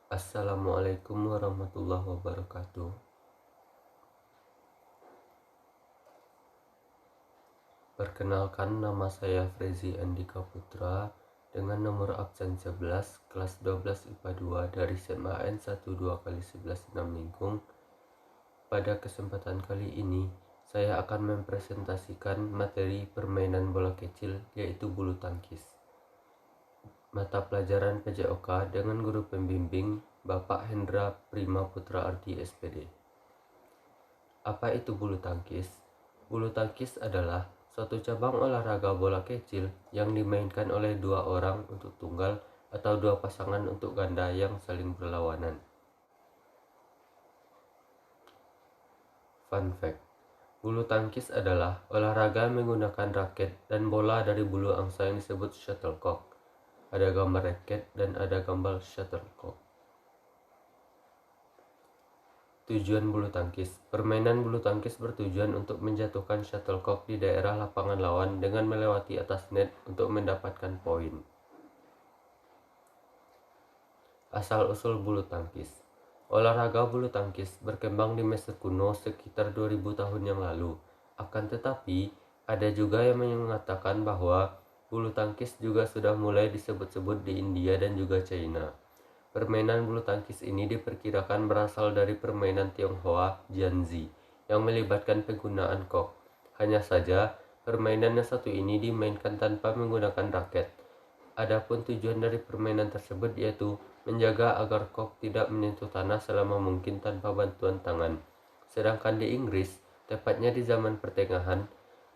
Assalamualaikum warahmatullahi wabarakatuh. Perkenalkan, nama saya Frezi Andika Putra dengan nomor absen 11 kelas 12 IPA 2 dari SMAN 12x11 6 Lingkung. Pada kesempatan kali ini, saya akan mempresentasikan materi permainan bola kecil, yaitu bulu tangkis. Mata pelajaran PJOK dengan guru pembimbing Bapak Hendra Prima Putra Ardi SPD. Apa itu bulu tangkis? Bulu tangkis adalah suatu cabang olahraga bola kecil yang dimainkan oleh dua orang untuk tunggal atau dua pasangan untuk ganda yang saling berlawanan. Fun fact: bulu tangkis adalah olahraga menggunakan raket dan bola dari bulu angsa yang disebut shuttlecock. Ada gambar raket dan ada gambar shuttlecock. Tujuan bulu tangkis. Permainan bulu tangkis bertujuan untuk menjatuhkan shuttlecock di daerah lapangan lawan dengan melewati atas net untuk mendapatkan poin. Asal-usul bulu tangkis. Olahraga bulu tangkis berkembang di Mesir kuno sekitar 2000 tahun yang lalu. Akan tetapi, ada juga yang mengatakan bahwa bulu tangkis juga sudah mulai disebut-sebut di India dan juga China. Permainan bulu tangkis ini diperkirakan berasal dari permainan Tionghoa Jianzi yang melibatkan penggunaan kok. Hanya saja, permainan yang satu ini dimainkan tanpa menggunakan raket. Adapun tujuan dari permainan tersebut yaitu menjaga agar kok tidak menyentuh tanah selama mungkin tanpa bantuan tangan. Sedangkan di Inggris, tepatnya di zaman pertengahan,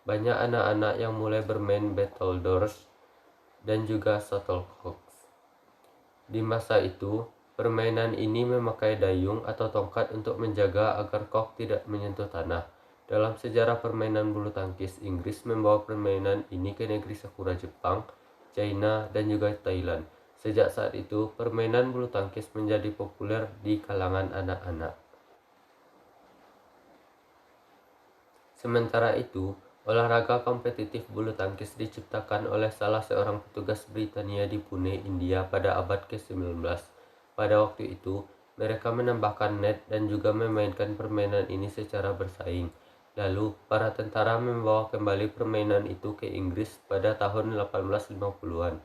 banyak anak-anak yang mulai bermain battledores dan juga shuttlecocks. Di masa itu, permainan ini memakai dayung atau tongkat untuk menjaga agar kok tidak menyentuh tanah. Dalam sejarah permainan bulu tangkis, Inggris membawa permainan ini ke negeri Sakura Jepang, China, dan juga Thailand. Sejak saat itu, permainan bulu tangkis menjadi populer di kalangan anak-anak. Sementara itu, olahraga kompetitif bulu tangkis diciptakan oleh salah seorang petugas Britania di Pune, India pada abad ke-19. Pada waktu itu, mereka menambahkan net dan juga memainkan permainan ini secara bersaing. Lalu, para tentara membawa kembali permainan itu ke Inggris pada tahun 1850-an.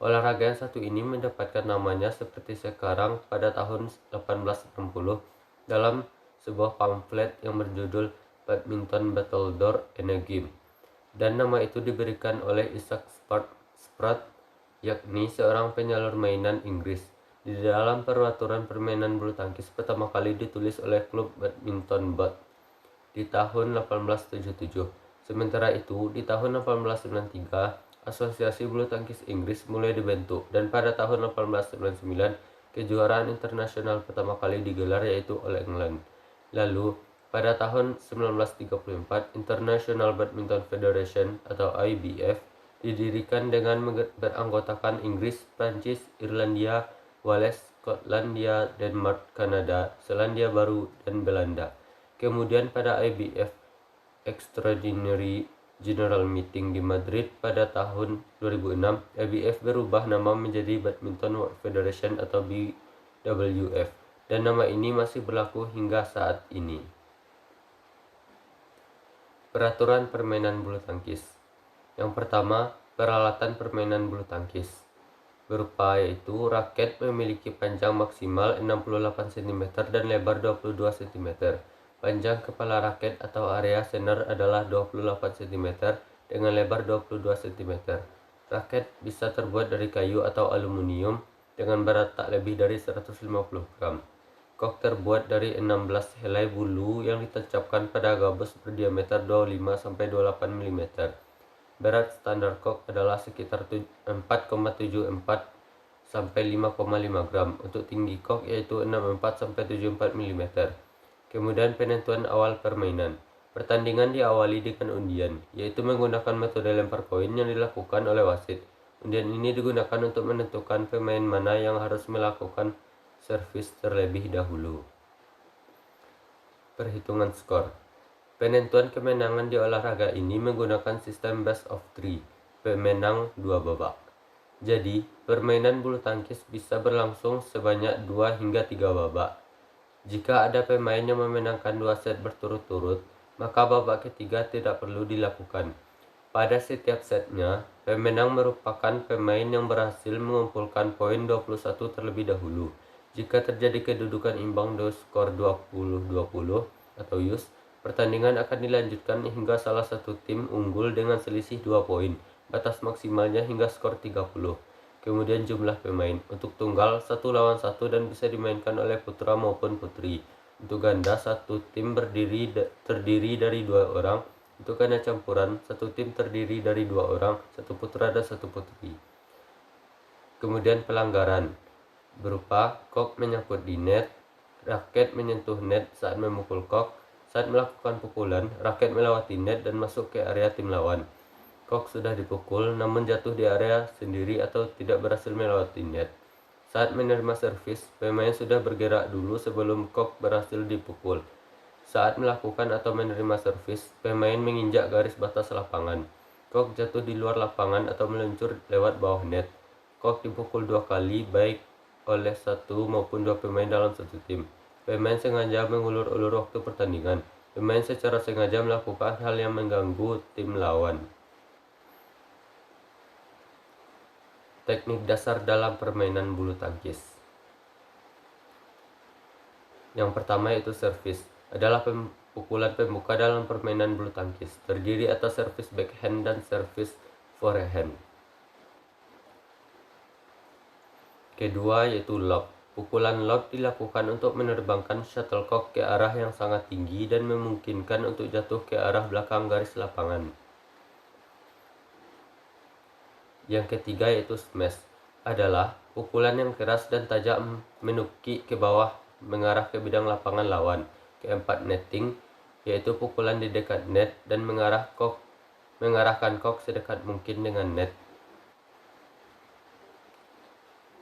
Olahraga yang satu ini mendapatkan namanya seperti sekarang pada tahun 1860 dalam sebuah pamflet yang berjudul Badminton Battledore and a Game, dan nama itu diberikan oleh Isaac Spratt, yakni seorang penyalur mainan Inggris. Di dalam peraturan permainan bulu tangkis pertama kali ditulis oleh klub badminton Bath di tahun 1877. Sementara itu, di tahun 1893, Asosiasi Bulu Tangkis Inggris mulai dibentuk, dan pada tahun 1899, kejuaraan internasional pertama kali digelar yaitu All England. Lalu, pada tahun 1934, International Badminton Federation atau IBF didirikan dengan beranggotakan Inggris, Prancis, Irlandia, Wales, Skotlandia, Denmark, Kanada, Selandia Baru, dan Belanda. Kemudian pada IBF Extraordinary General Meeting di Madrid pada tahun 2006, IBF berubah nama menjadi Badminton World Federation atau BWF, dan nama ini masih berlaku hingga saat ini. Peraturan permainan bulu tangkis. Yang pertama, peralatan permainan bulu tangkis berupa yaitu raket memiliki panjang maksimal 68 cm dan lebar 22 cm. Panjang kepala raket atau area center adalah 28 cm dengan lebar 22 cm. Raket bisa terbuat dari kayu atau aluminium dengan berat tak lebih dari 150 gram. Kok terbuat dari 16 helai bulu yang ditancapkan pada gabus berdiameter 25-28 mm. Berat standar kok adalah sekitar 4,74 sampai 5,5 gram. Untuk tinggi kok yaitu 64 sampai 74 mm. Kemudian penentuan awal permainan. Pertandingan diawali dengan undian, yaitu menggunakan metode lempar koin yang dilakukan oleh wasit. Undian ini digunakan untuk menentukan pemain mana yang harus melakukan servis terlebih dahulu. Perhitungan skor. Penentuan kemenangan di olahraga ini menggunakan sistem best of 3, pemenang 2 babak. Jadi, permainan bulu tangkis bisa berlangsung sebanyak 2 hingga 3 babak. Jika ada pemain yang memenangkan 2 set berturut-turut, maka babak ketiga tidak perlu dilakukan. Pada setiap setnya, pemenang merupakan pemain yang berhasil mengumpulkan poin 21 terlebih dahulu. Jika terjadi kedudukan imbang dengan skor 20-20 atau use, pertandingan akan dilanjutkan hingga salah satu tim unggul dengan selisih 2 poin. Batas maksimalnya hingga skor 30. Kemudian jumlah pemain. Untuk tunggal 1 lawan 1 dan bisa dimainkan oleh putra maupun putri. Untuk ganda, satu tim terdiri dari 2 orang. Untuk ganda campuran, satu tim terdiri dari 2 orang, satu putra dan satu putri. Kemudian pelanggaran berupa kok menyangkut di net, raket menyentuh net saat memukul kok, saat melakukan pukulan, raket melewati net dan masuk ke area tim lawan. Kok sudah dipukul namun jatuh di area sendiri atau tidak berhasil melewati net. Saat menerima servis, pemain sudah bergerak dulu sebelum kok berhasil dipukul. Saat melakukan atau menerima servis, pemain menginjak garis batas lapangan. Kok jatuh di luar lapangan atau meluncur lewat bawah net. Kok dipukul 2 kali baik oleh satu maupun 2 pemain dalam satu tim. Pemain sengaja mengulur-ulur waktu pertandingan. Pemain secara sengaja melakukan hal yang mengganggu tim lawan. Teknik dasar dalam permainan bulu tangkis. Yang pertama yaitu servis. Adalah pukulan pembuka dalam permainan bulu tangkis. Terdiri atas servis backhand dan servis forehand. Kedua yaitu lob. Pukulan lob dilakukan untuk menerbangkan shuttlecock ke arah yang sangat tinggi dan memungkinkan untuk jatuh ke arah belakang garis lapangan. Yang ketiga yaitu smash, adalah pukulan yang keras dan tajam menukik ke bawah mengarah ke bidang lapangan lawan. Keempat, netting, yaitu pukulan di dekat net dan mengarahkan kok sedekat mungkin dengan net.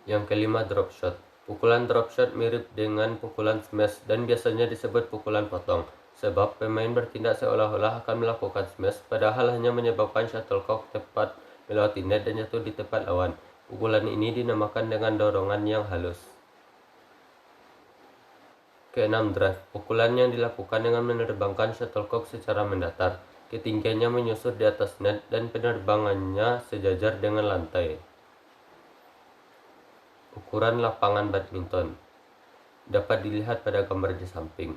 Yang kelima, drop shot. Pukulan drop shot mirip dengan pukulan smash dan biasanya disebut pukulan potong, sebab pemain bertindak seolah-olah akan melakukan smash padahal hanya menyebabkan shuttlecock tepat melewati net dan jatuh di tempat lawan. Pukulan ini dinamakan dengan dorongan yang halus. Keenam, drive. Pukulan yang dilakukan dengan menerbangkan shuttlecock secara mendatar. Ketinggiannya menyusur di atas net dan penerbangannya sejajar dengan lantai. Ukuran lapangan badminton dapat dilihat pada gambar di samping.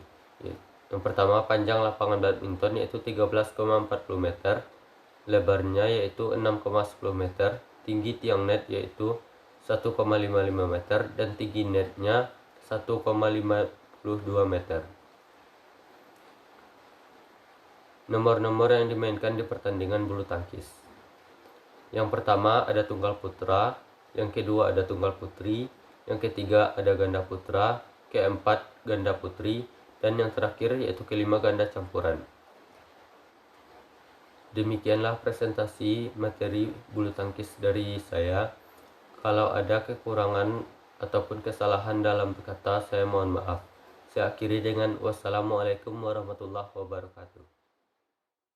Yang pertama, panjang lapangan badminton yaitu 13,40 meter. Lebarnya yaitu 6,10 meter, tinggi tiang net yaitu 1,55 meter, dan tinggi netnya 1,52 meter. Nomor-nomor yang dimainkan di pertandingan bulu tangkis. Yang pertama ada tunggal putra, yang kedua ada tunggal putri, yang ketiga ada ganda putra, keempat ganda putri, dan yang terakhir yaitu kelima ganda campuran. Demikianlah presentasi materi bulu tangkis dari saya. Kalau ada kekurangan ataupun kesalahan dalam kata, saya mohon maaf. Saya akhiri dengan wassalamualaikum warahmatullahi wabarakatuh.